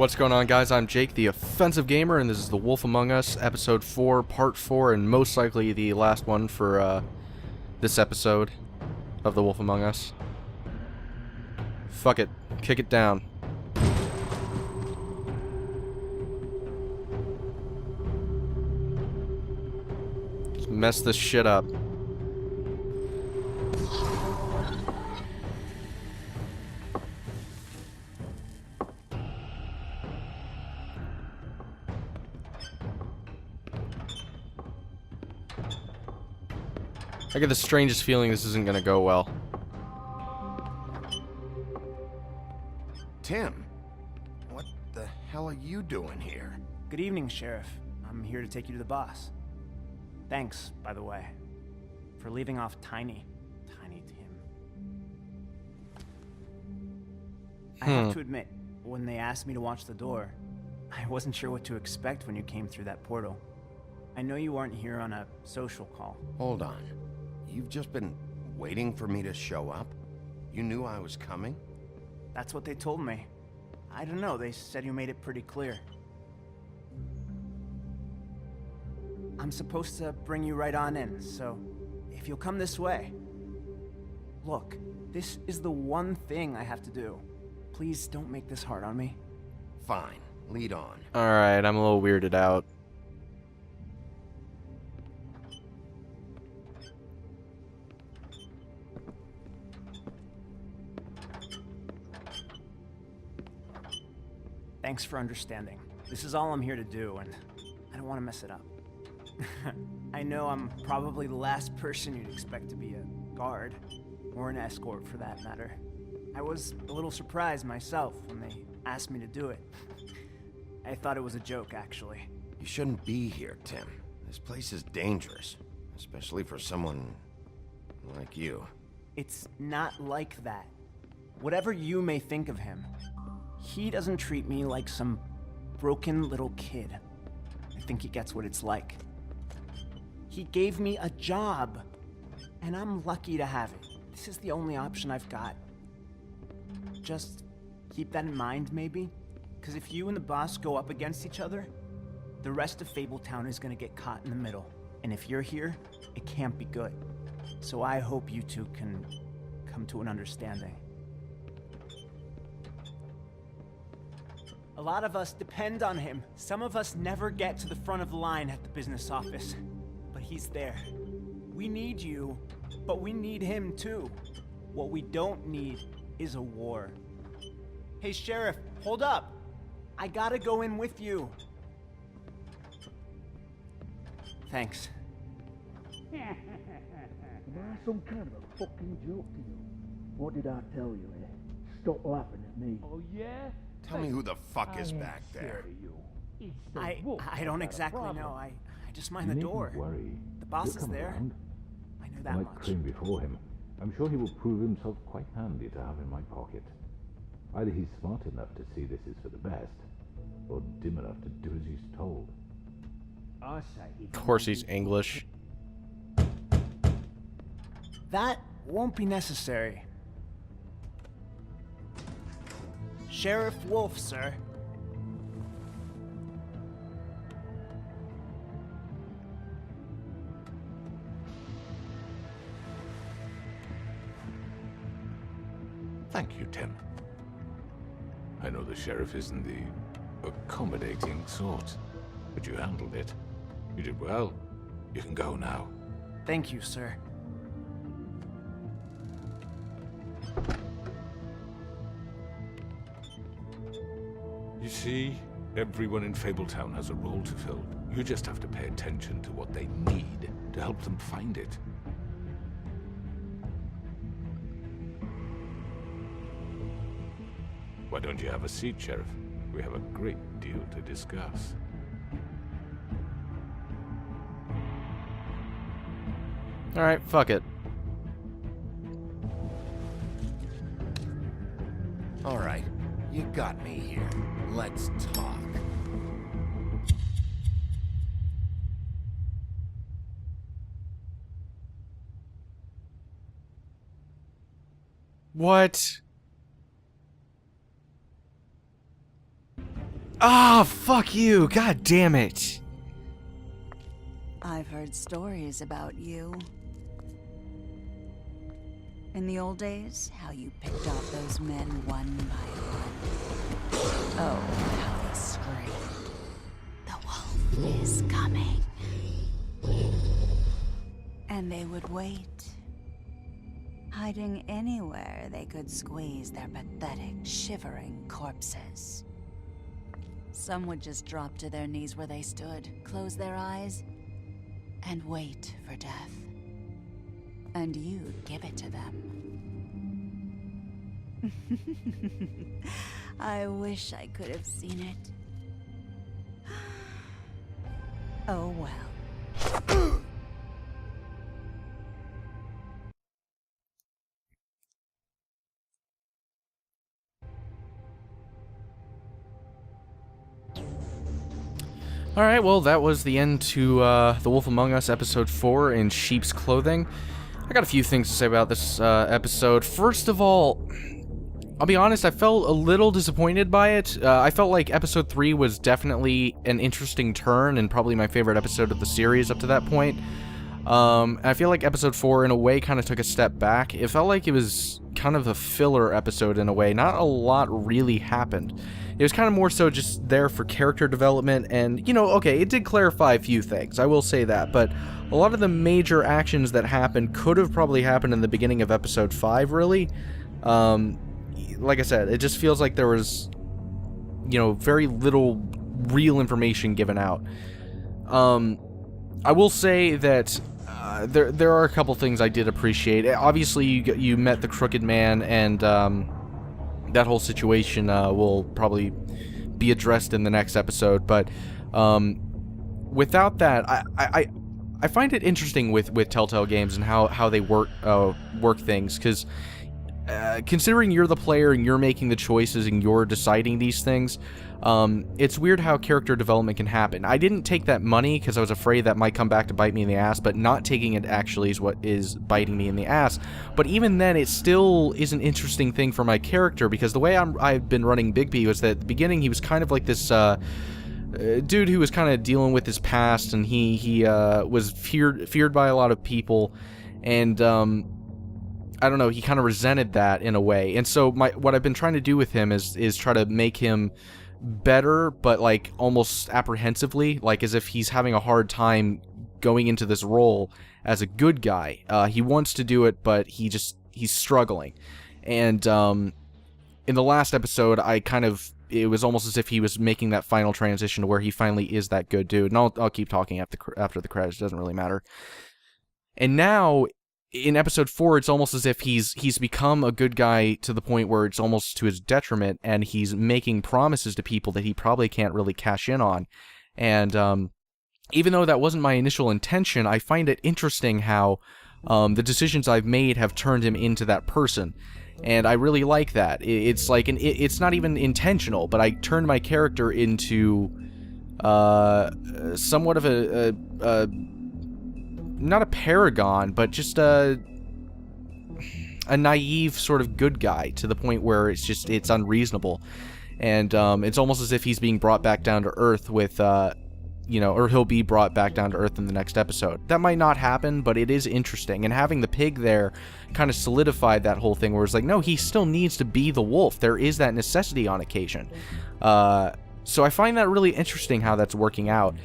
What's going on, guys? I'm Jake, the Offensive Gamer, and this is The Wolf Among Us, Episode 4, Part 4, and most likely the last one for this episode of The Wolf Among Us. Fuck it. Kick it down. Just mess this shit up. I get the strangest feeling this isn't gonna go well. Tim, what the hell are you doing here? Good evening, Sheriff. I'm here to take you to the boss. Thanks, by the way, for leaving off Tiny Tim. I have to admit, when they asked me to watch the door, I wasn't sure what to expect when you came through that portal. I know you aren't here on a social call. Hold on. You've just been waiting for me to show up? You knew I was coming? That's what they told me. I don't know, they said you made it pretty clear. I'm supposed to bring you right on in, so if you'll come this way. Look, this is the one thing I have to do. Please don't make this hard on me. Fine, lead on. Alright, I'm a little weirded out. Thanks for understanding. This is all I'm here to do, and I don't want to mess it up. I know I'm probably the last person you'd expect to be a guard, or an escort for that matter. I was a little surprised myself when they asked me to do it. I thought it was a joke, actually. You shouldn't be here, Tim. This place is dangerous, especially for someone like you. It's not like that. Whatever you may think of him, he doesn't treat me like some broken little kid. I think he gets what it's like. He gave me a job, and I'm lucky to have it. This is the only option I've got. Just keep that in mind, maybe? Because if you and the boss go up against each other, the rest of Fabletown is gonna get caught in the middle. And if you're here, it can't be good. So I hope you two can come to an understanding. A lot of us depend on him. Some of us never get to the front of the line at the business office. But he's there. We need you, but we need him too. What we don't need is a war. Hey, Sheriff, hold up. I gotta go in with you. Thanks. Am I some kind of a fucking joke to you? What did I tell you, eh? Stop laughing at me. Oh, yeah? Tell me who the fuck is back there. I don't exactly know. I just mind the door. Worry. The boss He'll is come there. around. I know that Like much. Crane before him, I'm sure he will prove himself quite handy to have in my pocket. Either he's smart enough to see this is for the best, or dim enough to do as he's told. Of course he's English. That won't be necessary. Sheriff Wolf, sir. Thank you, Tim. I know the sheriff isn't the accommodating sort, but you handled it. You did well. You can go now. Thank you, sir. You see, everyone in Fabletown has a role to fill. You just have to pay attention to what they need to help them find it. Why don't you have a seat, Sheriff? We have a great deal to discuss. Alright, fuck it. All right, you got me here. Let's talk. What? Ah, fuck you. God damn it. I've heard stories about you. In the old days, how you picked off those men one by one. Oh, how they screamed. The wolf is coming. And they would wait, hiding anywhere they could squeeze their pathetic, shivering corpses. Some would just drop to their knees where they stood, close their eyes, and wait for death. And you'd give it to them. I wish I could have seen it. Oh well. Alright, well, that was the end to The Wolf Among Us Episode 4 in Sheep's Clothing. I got a few things to say about this episode. First of all, I'll be honest, I felt a little disappointed by it. I felt like Episode 3 was definitely an interesting turn and probably my favorite episode of the series up to that point. I feel like Episode 4, in a way, kind of took a step back. It felt like it was kind of a filler episode in a way. Not a lot really happened. It was kind of more so just there for character development, and, you know, okay, it did clarify a few things, I will say that, but a lot of the major actions that happened could have probably happened in the beginning of Episode 5, really. Like I said, it just feels like there was, you know, very little real information given out. I will say that there are a couple things I did appreciate. Obviously, you met the Crooked Man, and that whole situation will probably be addressed in the next episode. But without that, I find it interesting with Telltale Games and how they work things, because considering you're the player and you're making the choices and you're deciding these things, it's weird how character development can happen. I didn't take that money because I was afraid that might come back to bite me in the ass, but not taking it actually is what is biting me in the ass. But even then, it still is an interesting thing for my character, because the way I've been running Bigby was that at the beginning he was kind of like this dude who was kind of dealing with his past, and he was feared by a lot of people, and I don't know, he kind of resented that in a way. And so what I've been trying to do with him is try to make him better, but like almost apprehensively, like as if he's having a hard time going into this role as a good guy. He wants to do it, but he's struggling. And in the last episode, it was almost as if he was making that final transition to where he finally is that good dude. And I'll keep talking after the credits, it doesn't really matter. And now in Episode 4, it's almost as if he's become a good guy to the point where it's almost to his detriment, and he's making promises to people that he probably can't really cash in on. And even though that wasn't my initial intention, I find it interesting how the decisions I've made have turned him into that person. And I really like that. It's like it's not even intentional, but I turned my character into somewhat of a not a paragon, but just a naive sort of good guy, to the point where it's unreasonable. And it's almost as if he's being brought back down to earth with, or he'll be brought back down to earth in the next episode. That might not happen, but it is interesting. And having the pig there kind of solidified that whole thing, where it's like, no, he still needs to be the wolf. There is that necessity on occasion. So I find that really interesting how that's working out.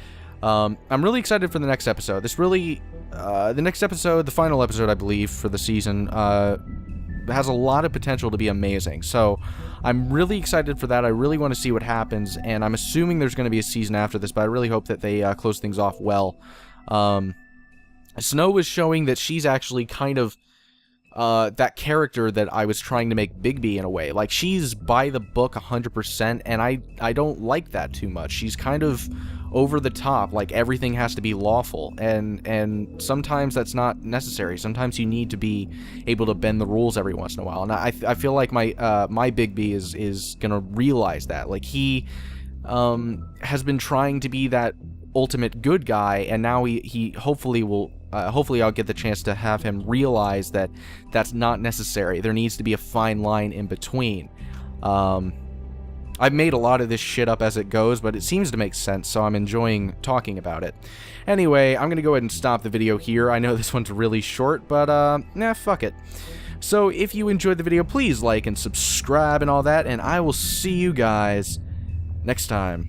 I'm really excited for the next episode. The next episode, the final episode, I believe, for the season, has a lot of potential to be amazing. So I'm really excited for that. I really want to see what happens, and I'm assuming there's going to be a season after this, but I really hope that they close things off well. Snow was showing that she's actually kind of that character that I was trying to make Bigby in a way. Like, she's by the book 100%, and I don't like that too much. She's kind of over the top, like everything has to be lawful, and sometimes that's not necessary. Sometimes you need to be able to bend the rules every once in a while, and I feel like my Bigby is gonna realize that. Like, he has been trying to be that ultimate good guy, and now he hopefully will hopefully I'll get the chance to have him realize that that's not necessary. There needs to be a fine line in between. I've made a lot of this shit up as it goes, but it seems to make sense, so I'm enjoying talking about it. Anyway, I'm going to go ahead and stop the video here. I know this one's really short, but, nah, fuck it. So, if you enjoyed the video, please like and subscribe and all that, and I will see you guys next time.